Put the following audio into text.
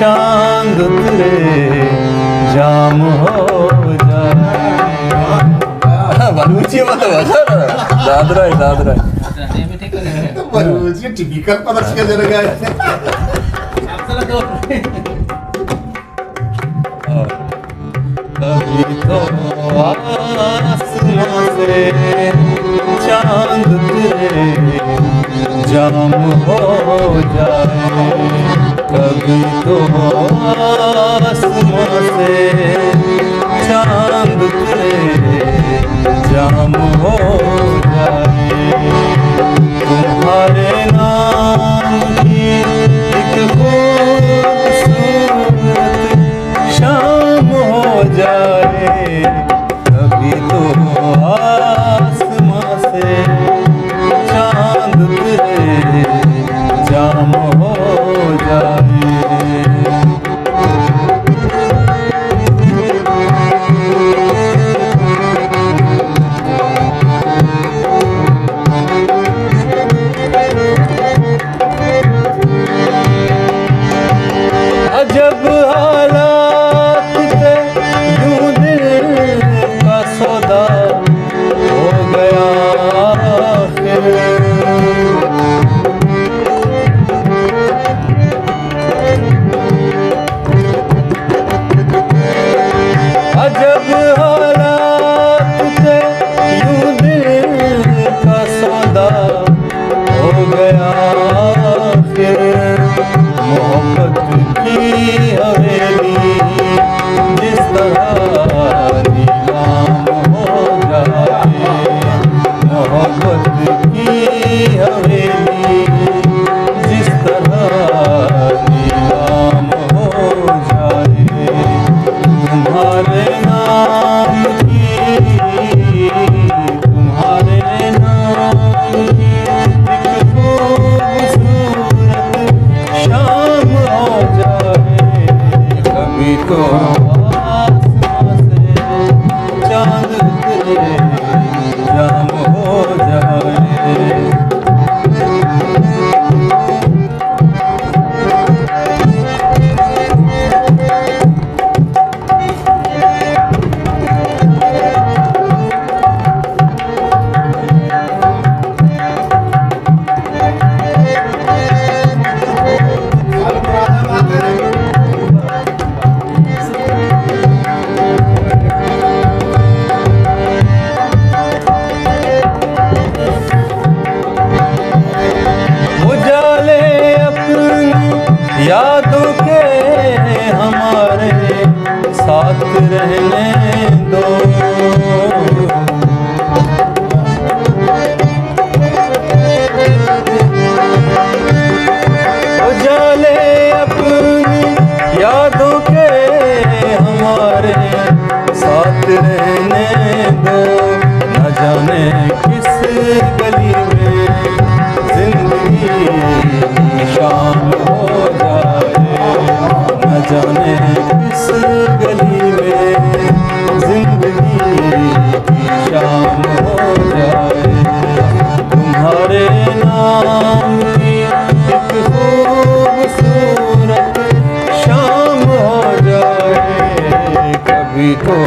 चांद उतरे जाम हो जाए। Baluchi apa tuh bahasa? Dadrai. Baluchi tipikal pada sekali जगह है। कभी तो आसमां से चांद उतरे जाम हो जाए। कभी तो आसमां से चांद उतरे जाम हो जाए। तुम्हारे नाम की एक खूबसूरत शाम हो जाए। कभी तो आसमां से चांद उतरे जाम हो जाए। अजब हालात थे यूं दिल का सौदा हो गया आखिर। अजब हालात थे यूं दिल का सौदा हो गया आखिर। मोहब्बत की हवेली जिस तरह नीलाम हो जाए। मोहब्बत की हवेली जिस तरह नीलाम हो जाए। तुम्हारे नाम की एक खूबसूरत शाम हो जाए। कभी तो आसमां से चांद उतरे जाम हो जाए। उजाले अपनी यादों के हमारे साथ रहने दो। उजाले अपनी यादों के हमारे साथ रहने दो। न जाने किस गली में जिंदगी की शाम हो जाए। न जाने किस गली में जिंदगी की शाम हो जाए। तुम्हारे नाम की एक खूबसूरत शाम हो जाए। कभी तो